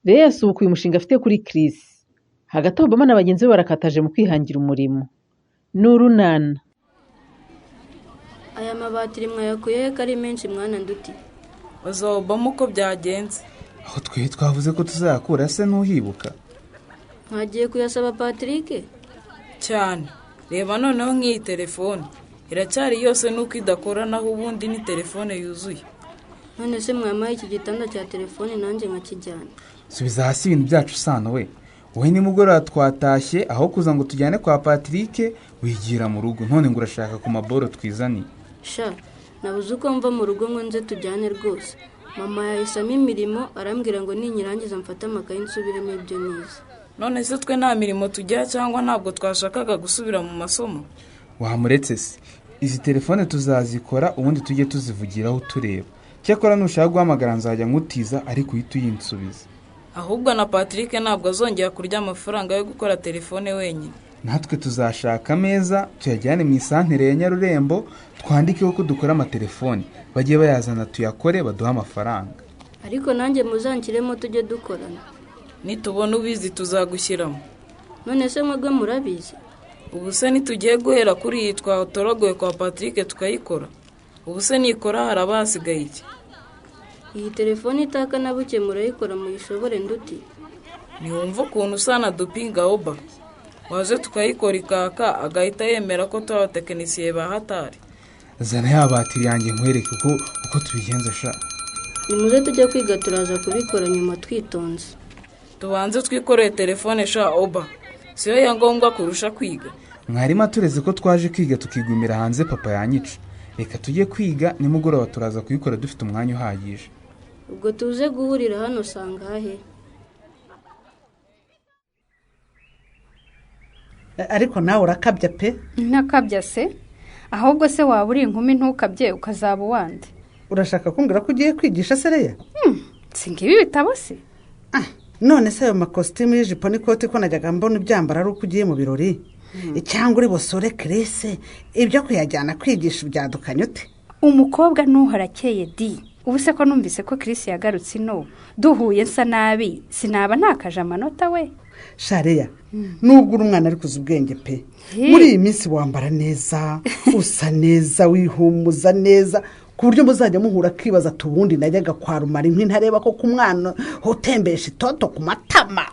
Rero yasubukuye umushinga afite kuri Chris. Hagati aho Obama na bagenzi be barakataje mu kwihangira umurimo. N'urunana. Aya mabatiri mwayakuye ko ari menshi mwana nduti. Baza Obama uko byagenze. Aho twe twavuze ko tuzakura se ntuhibuka. Nkagiye kuyasaba Patrick? Cyane. Reba noneho nk'iyi telefone. Iracyari yose nuko idakora naho ubundi ni telefone yuzuye. None se mwamaye iki gitanda cya telefone nanjye nkakijyana. Subiza hasi ibintu byacu sano we. Wowe nimugoroba twatashye aho kuza ngo tujyane kwa Patrick wigira mu rugo none ngo urashaka ku maboro twizani. Sha, nabuze uko mva mu rugo ngo nze tujyane rwose. Mama yahisamo imirimo arambwira ngo ninyirangiza mfata amakaye nsubiremo ibyo nize. None se twe nta mirimo tugira cyangwa ntabwo twashakaga gusubira mu masomo? Wamuretse se. Izi telefone tuzazikora ubundi tujye tuzivugiraho tureba. Cyakora nushaka guhamagara nzajya nkutiza ariko uhita uyinsubiza. Ahubwo na Patrick ntabwo azongera kurya amafaranga yo gukora telefone wenyine. Natwe tuzashaka ameza tuyajyane mu isantere ya Nyarurembo twandikeho ko dukora amatelefone bagiye bayazana tuyakore baduha amafaranga. Ariko nanjye muzankiremo tujye dukorana. Nitubona ubizi tuzagushyiramo. None se mwebwe murabizi? Ubu se nitugiye guhera kuri iyi twatorogoye kwa Patrick tukayikora. Ubu se nikora harabasigaye iki? Iyi telefone itaka na buke murayikora muyishobore nduti. Niwumva ukuntu usana dupinga Oba. Waje tukayikora ikaka agahita yemera ko tubatekinisiye bahatari. Zana ya batiri yanjye nkwereke uko tubigenza sha. Nimuze tujya kwiga turaza kubikora nyuma twitonze. Tubanze twikoreye telefone sha Oba. Siyo ya ngombwa kurusha kwiga. Mwarima tureze ko twaje kwiga tukigumira hanze papa yanyica. Reka tujye kwiga nimugoroba turaza kuyikora dufite umwanya uhagije. Ubwo tuze guhurira hano sangahe? Ariko nawe urakabya pe? Ntakabya se? Ahubwo se waba uri inkumi ntukabye ukazaba uwande. Urashaka kumbwira ko ugiye kwigisha Sereya? Singibi bitabo se? None se ayo makositimu y'ijipo n'ikoti ko najyaga mbona ibyambara ari uko ugiye mu birori? Cyangwa uri busore Chris ibyo kuyajyana kwigisha ibyadukanye ute? Umukobwa nuharakeye di. Ubu se ko numvise ko Chris yagarutse ino duhuye nsa nabi sinaba ntakaje amanota we. Shareya nubwo uri umwana ari kuza ubwenge pe muri iyi minsi wambara neza usa neza wihumuza neza ku buryo muzajya muhura kibaza tubundi najyaga kwa Rumari ntareba ko ku mwana utembesha itoto ku matama.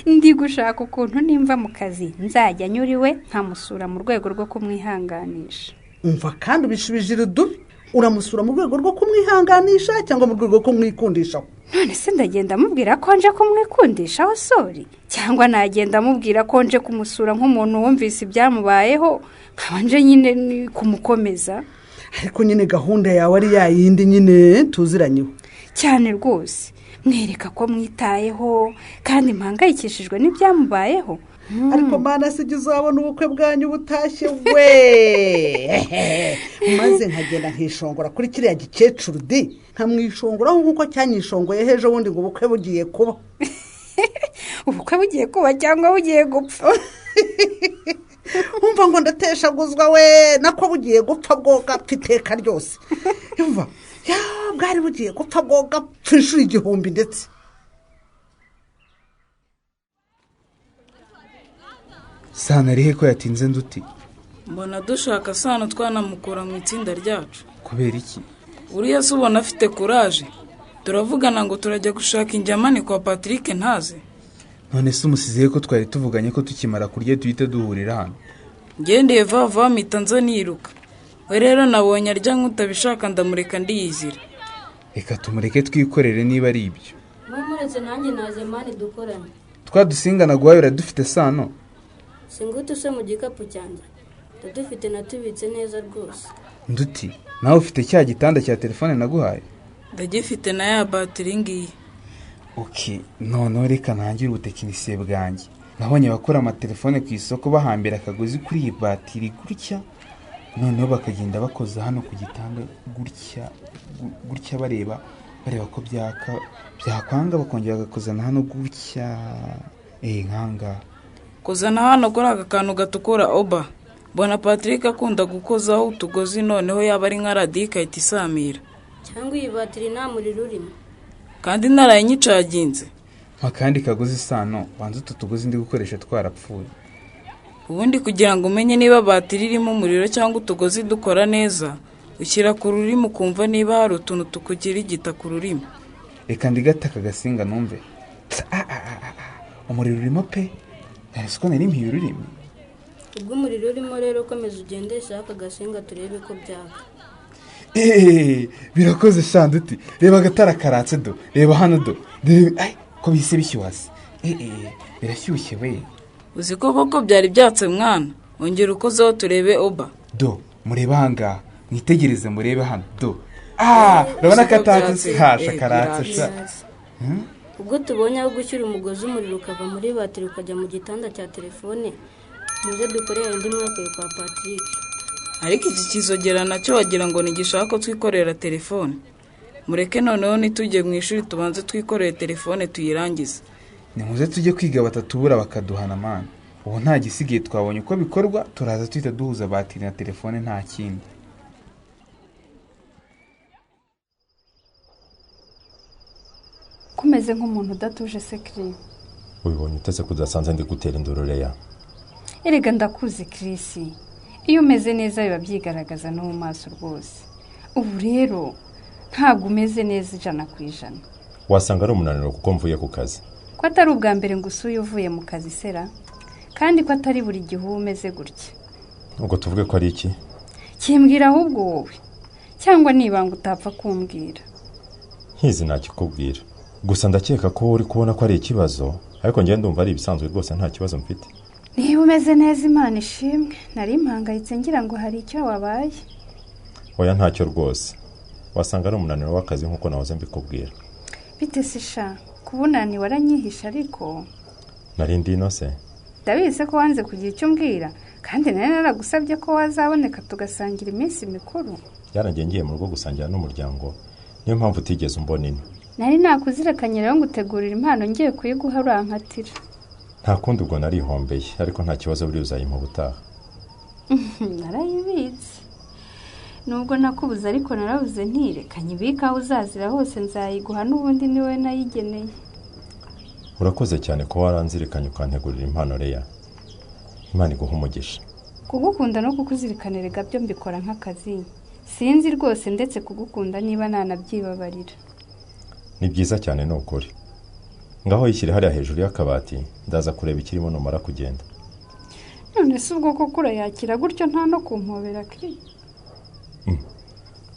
Ndi gushaka ukuntu nimva mu kazi nzajya nyuriwe nkamusura mu rwego rwo kumwihanganisha. Umva kandi ubishubije irudubi uramusura mu rwego rwo kumwihanganisha cyangwa mu rwego rwo kumwikundisha? None se ndagenda mubwira ko nje kumwikundisha aho sori cyangwa nagenda mubwira ko nje kumusura nk'umuntu wumvise ibyamubayeho nkabanje nyine kumukomeza? Ariko nyine gahunda yawe ari yayindi nyine tuziranyeho cyane rwose mwereka ko mwitayeho kandi mpangayikishijwe n'ibyamubayeho. Ariko mana sigize wabona ubukwe bwanyu butashye we maze nkagenda nkishongora kuri kiriya gikecuru di nkamwishongora nk'uko cyanyishongoye hejo bundi ngo ubukwe bugiye kuba. Ubukwe bugiye kuba cyangwa bugiye gupfa? Umva ngo ndateshaguzwa we nako bugiye gupfa bwoga pfiteka ryose. Umva ya bwari bugiye gupfa bwoga pfishura igihumbi ndetse. Sana rihe ko yatinze nduti? Mbona dushaka Sano twanamukura mu itsinda ryacu. Kubera iki? Uriya se ubona afite courage. Turavugana ngo turajya gushaka injyamani kwa Patrick ntaze. None se umusiziye ko twari tuvuganye ko tukimara kurya duhite duhurira hano. Ngendeye vava mpita nza niruka. We rero nabonye arya nk'utabishaka ndamureka ndiyizira. Reka tumureke twikorere niba ari ibyo. Muretse nanjye naze mani dukoranye. Twadusingana guhayura dufite Sano. Singutu se mu gikapu cyanjye. Ndadufite natubitse neza rwose. Nduti nawe ufite cya gitanda cya telefone naguhaye? Ndagifite na ya batiri ngiye. Okay, none reka ntangire ubutekinisiye bwanjye. Nabonye bakora amatelefone ku isoko bahambira akagozi kuri iyi batiri gutya. Noneho bakagenda bakoza hano ku gitanda gutya bareba ko byakwanga bakongera bagakozana hano gutya. Nkanga. Kozana hano kuri aka kantu gatukura Oba. Bona Patrick akunda gukozaho utugozi noneho yaba ari nka radika itisamira. Cyangwa iyi batiri nta muriro urimo? kandi narayicaginze. akandi kagozi isano wanze utu tugozi ndi gukoresha twarapfuye. Ubundi kugira ngo umenye niba batiri irimo umuriro cyangwa utugozi dukora neza, ushyira ku rurimi ukumva niba hari utuntu tukugira igita ku rurimi. Reka ndigata kagasinga numve. Umuriro urimo pe. Nari ko nari mpiye ururimi. Ubwo umuriro urimo rero komeza ugendesha aka gasinga turebe ko byaka. Birakoze Shanduti. Reba agatara karatse do. Reba hano do. Ai ko bise bishyuhase. Birashyushye we. Uzi ko koko byari byatse mwana. Ongera ukozeho turebe Oba. Do, mureba hanga. Mwitegereze murebe hano do. Urabona katatse hasha karatse. Ubwo tubonye aho gushyira umugozi umuriro ukava muri batiri ukajya mu gitanda cya telefone, muze dukorera indi mwaka kwa Patrick. Ariko iki kizogera nacyo wagira ngo nigishaka ko twikorera telefone. Mureke noneho nitujye mu ishuri tubanze twikoreye telefone tuyirangize. Nimuze tujye kwiga batatubura bakaduhana mana. Ubu nta gisigaye twabonye uko bikorwa, turaza twita duhuza batiri na telefone nta kindi. Kumeze nk'umuntu udatuje sekiri. Ubibonye utese kudasanze ndi gutera indororeya. Erega ndakuze Chris. Iyo umeze neza biba byigaragaza no mu maso rwose. Ubu rero ntabwo umeze neza 100%. Wasanga ari umunaniro kuko mvuye ku kazi. Ko atari ubwa mbere ngo usuye uvuye mu kazi sera, kandi ko atari buri gihe umeze gutya. Ubwo tuvuge ko ari iki? Kimbwira ahubwo wowe, cyangwa nibanga utapfa kumbwira. Nkizi nakikubwira. Gusa ndakeka ko uri kubona ko ari ikibazo, ariko njye ndumva ari ibisanzwe rwose nta kibazo mfite. Niba umeze neza Imana ishimwe, nari impangayitse ngira ngo hari icyo wabaye. Oya ntacyo rwose. Wasanga ari umunaniro w'akazi nkuko nahoze mbikubwira. Bite sisha, kubunani waranyihisha ariko nari ndi inose. Ndabizi ko wanze kugira icyo mbwira, kandi nari naragusabye ko wazaboneka tugasangira iminsi mikuru. Yarangiye ngiye mu rugo gusangira n'umuryango, niyo mpamvu utigeze umbona ino. Nari nakuzirekanye rero ngutegurira impano ngiye kuyiguha urankatira. Nta kundi ubwo narihombeye, ariko nta kibazo buri uzayimpa ubutaha. Narayibitse. Nubwo nakubuza ariko narabuze ntirekanye ibika uzazira hose nzayiguha n'ubundi niwe nayigeneye. Urakoze cyane ko waranzirikanye ukantegurira impano Leya. Imana iguha umugisha. Kugukunda no kukuzirikanira byo mbikora nk'akazi. Sinzi rwose ndetse kugukunda niba nanabyibabarira. Ni byiza cyane no ukuri. Ngaho yishyire hariya hejuru y'akabati, ndaza kureba ikirimo numara kugenda. None se ubwo koko urayakira gutyo nta no kumpobera kiri.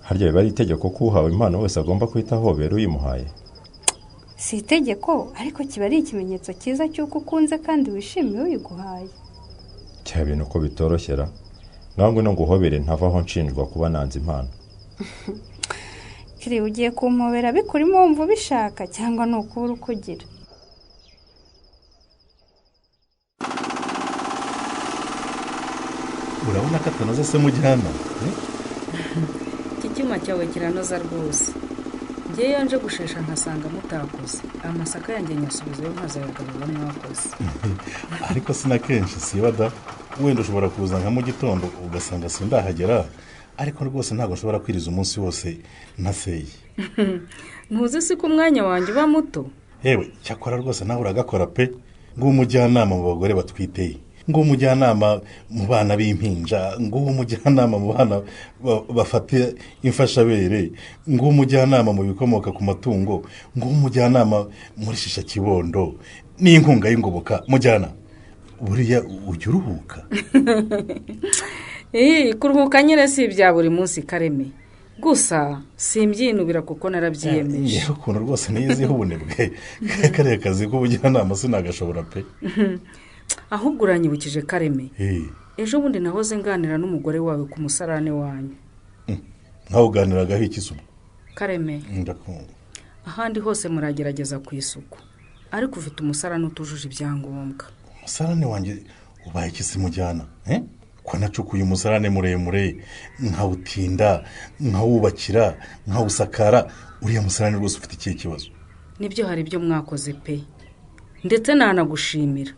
Harya biba ari itegeko ko uhawe impano wese agomba kwita hobera uyimuhaye. Si itegeko, ariko kiba ari ikimenyetso cyiza cy'uko ukunze kandi wishimiye uyiguhaye. Cya bintu ko bitoroshyera. Nangwe no guhobere ntavaho nshinjwa kuba nanze impano. Kiri ugiye kumpobera bikurimo wumva bishaka cyangwa no kubura ukugira. Urabona ko atanoza se mujyana? Iki cyuma cyawe kiranoza rwose. Ngiye yanje gushesha nkasanga mutakoze. Amasaka yanjye nyasubizeyo nkazayagarura mwakoze. Ariko sina kenshi sibada. Wenda ushobora kuza nka mu gitondo ugasanga sindahagera. Ariko rwose ntabwo nshobora kwiriza umunsi wose ntaseye. Ntuzi si ko umwanya wanjye uba muto? Yewe cyakora rwose nawe uragakora pe. Ngo umujyanama mu bagore batwiteye. Ngo umujyanama mu bana b'impinja, ngo umujyanama mu bana bafata imfashabere, ngo umujyanama mu bikomoka ku matungo, ngo umujyanama muri shisha kibondo n'inkunga y'ingoboka mujyana. Buriya ujya uruhuka? Kuruhuka nyine si ibya buri munsi Kareme. Gusa simbyinubira kuko narabyiyemeje. Yewe ukuntu rwose niyiziho ubunebwe. Kariya kazi k'ubujyanama sinagashobora pe. Ahubwo uranyibukije Kareme. Ejo bundi nahoze nganira n'umugore wawe ku musarane wanyu. Nkaho uganiragaho iki subu? Kareme. Ndakumva. Ahandi hose muragerageza ku isuku. Ariko ufite umusarane utujuje ibyangombwa. Umusarane wanjye ubaye iki se mujyana? Ko nacukuye umusarane muremure, nkawutinda, nkawubakira, nkawusakara, uriya musarane rwose ufite ikihe kibazo? Nibyo hari ibyo mwakoze pe. Ndetse nanagushimira.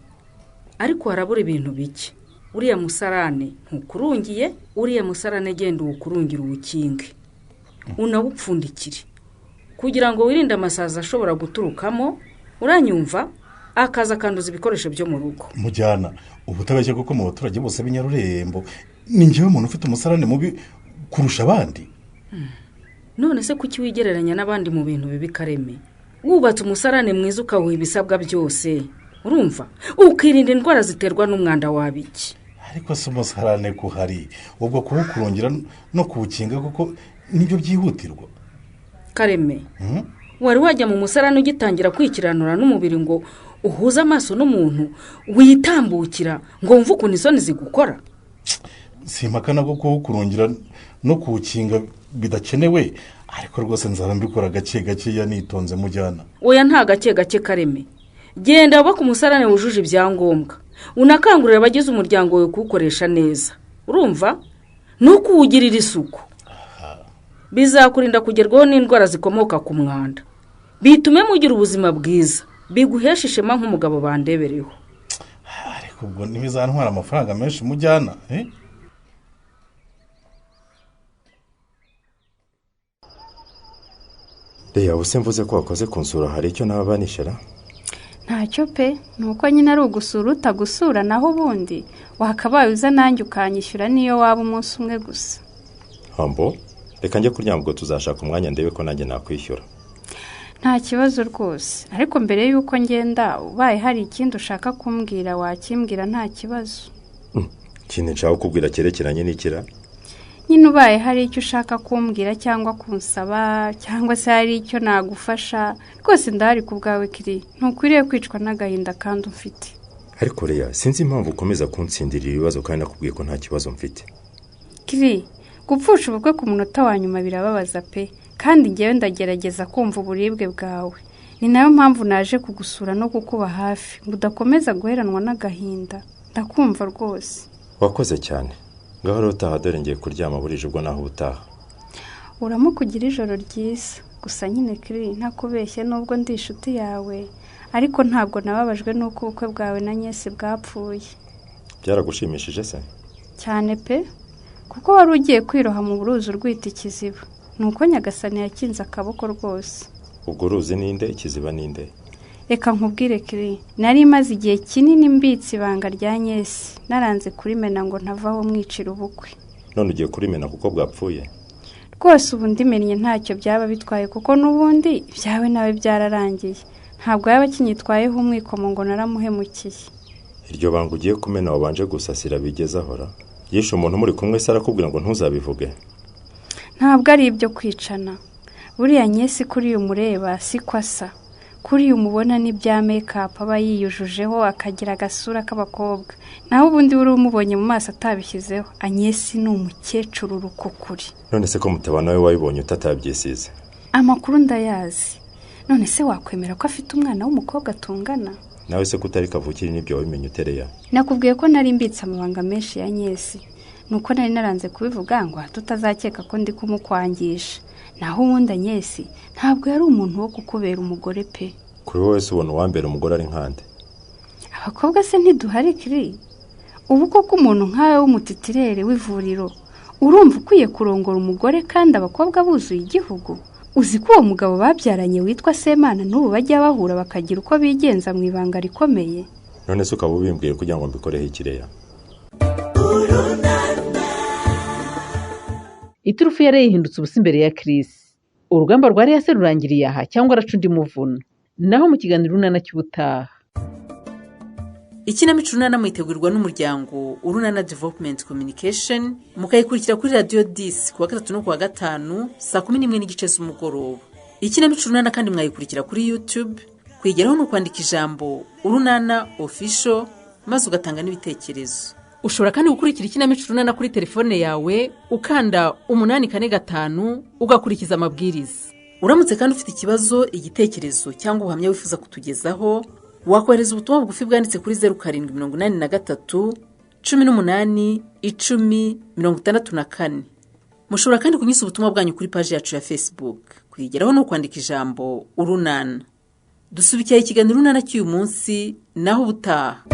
Ariko harabura ibintu bike. Uriya musarane ntukurungiye, uriya musarane genda uwukurungira uwukinge. Unawupfundikire. kugira ngo wirinde amasazi ashobora guturukamo, uranyumva, akaza akanduza ibikoresho byo mu rugo. Mujyana ubu utabeshye kuko mu baturage bose b'inyarurembo ni njyewe umuntu ufite umusarane mubi kurusha abandi. None se kuki wigereranya n'abandi mu bintu bibi Kareme? Wubatse umusarane mwiza ukawuha ibisabwa byose, urumva, ukirinda indwara ziterwa n'umwanda wabiki. Ariko se umusarane kuhari, ubwo kuwukurongera no kuwukinga kuko nibyo byihutirwa. Kareme, wari wajya mu musarane ugitangira kwikiranura n'umubiri ngo uhuze amaso n'umuntu witambukira ngo wumve ukuntu isoni zigukora? Simpakana ko kuwukurongera no kuwukinga bidakenewe, ariko rwose nzaba mbikora gake gake nitonze Mujyana. Oya nta gake gake Kareme, genda uba ku musarane wujuje ibyangombwa, unakangurira abagize umuryango wawe kuwukoresha neza, urumva, no kuwugirira isuku. Bizakurinda kugerwaho n'indwara zikomoka ku mwanda, bitume mugira ubuzima bwiza, biguhesha ishema nk'umugabo bandebereho. Ariko ubwo ntibizantwara amafaranga menshi Mujyana, Leya, ubuse mvuze ko wakoze kunsura hari icyo nababanishira? Ntacyo pe, nuko nyine ari ugusura utagusura, naho ubundi wakabaye uza nanjye ukanyishyura niyo waba umunsi umwe gusa. Hambo, reka njye kuryama ubwo tuzashaka umwanya ndebe ko nanjye nakwishyura. Nta kibazo rwose, ariko mbere y'uko ngenda ubaye hari ikindi ushaka kumbwira wakimbwira nta kibazo. Ikintu nshaka kukubwira cyerekeranye n'ikira? Nyine ubaye hari icyo ushaka kumbwira cyangwa kunsaba cyangwa se hari icyo nagufasha, rwose ndahari ku bwawe Kiri, ntukwiriye kwicwa n'agahinda kandi ufite. Ariko Leya, sinzi impamvu ukomeza kunsindira ibibazo kandi nakubwiye ko nta kibazo mfite. Kiri, gupfusha ubukwe ku munota wa nyuma birababaza pe, kandi ngewe ndagerageza kumva uburibwe bwawe. Ni nayo mpamvu naje kugusura no kukuba hafi ngo udakomeza guheranwa n'agahinda. Ndakumva rwose. Wakoze cyane. Ngaho rero utaha, dore ngiye kuryama burije ubwo naho ubutaha. Uramukugira ijoro ryiza. Gusa nyine Kiri, ntakubeshye nubwo ndi inshuti yawe, ariko ntabwo nababajwe n'uko ubukwe bwawe na Nyesi bwapfuye. Byaragushimishije se? Cyane pe, kuko wari ugiye kwiroha mu buruzi urwita ikiziba, nuko Nyagasani yakinze akaboko rwose. Ubwo uruzi ninde, ikiziba ninde? Reka nkubwire Kiri, nari maze igihe kinini mbitse ibanga rya Nyesi, naranze kurimena ngo ntavaho mwicira ubukwe. None ugiye kurimena kuko bwapfuye? Rwose ubu ndimennye ntacyo byaba bitwaye kuko n'ubundi ibyawe nawe byararangiye, ntabwo yaba kinyitwayeho umwikomo ngo naramuhemukiye. Iryo banga ugiye kumena wabanje gusasira bigeze ahora? Yishe umuntu muri kumwe se arakubwira ngo ntuzabivuge? Ntabwo ari ibyo kwicana, buriya Nyesi kuri uyu mureba siko asa, kuri uyu mubona n'ibya make-up aba yiyujujeho akagira agasura k'abakobwa, naho ubundi uri umubonye mu maso atabishyizeho, Nyesi ni umukecuru rukukuri. None se ko mutabana we wabibonye utatabyisize? Amakuru ndayazi. None se wakwemera ko afite umwana w'umukobwa tungana? Nawe se kutari kavukiri n'ibyo wabimenye utereya? Nakubwiye ko nari mbitse amabanga menshi ya Nyesi, nuko nari naranze kubivuga ngo tutazakeka ko ndi kumukwangisha. Naho ubundi Nyesi ntabwo yari umuntu wo kukubera umugore pe. Kuri wowe se ubona uwambera umugore ari nkande? Abakobwa se ntiduhari Kiri? Ubu koko umuntu nkawe w'umutitirere w'ivuriro, urumva ukwiye kurongora umugore kandi abakobwa buzuye igihugu? Uzi ko uwo mugabo babyaranye witwa Semana n'ubu bajya bahura bakagira uko bigenza mu ibanga rikomeye? None se ukaba ubimbwiye kugira ngo mbikoreho ikireya? Iturufu yari yihindutse ubusa imbere ya Chris. Urugamba rwari yase rurangiriye aha cyangwa araca undi muvuno? Naho mu kiganiro Urunana cy'ubutaha. Ikinamico Urunana mwitegurirwa n'umuryango Urunana Development Communication, mukayikurikira kuri Radio 10 kuwa gatatu no kuwa gatanu saa 11:15 z'umugoroba. Ikinamico Urunana kandi mwayikurikira kuri YouTube, kwigeraho no kwandika ijambo Urunana Official maze ugatanga n'ibitekerezo. Ushobora kandi gukurikira ikinamico Urunana kuri telefone yawe ukanda 845 ugakurikiza amabwiriza. Uramutse kandi ufite ikibazo, igitekerezo cyangwa ubuhamya wifuza kutugezaho, wakohereza ubutumwa bugufi bwanditse kuri 0783 18 10 64. Mushobora kandi kunyuza ubutumwa bwanyu kuri page yacu ya Facebook, kwigeraho no kwandika ijambo Urunana. Dusubikiye ikiganiro Urunana cy'uyu munsi, naho ubutaha.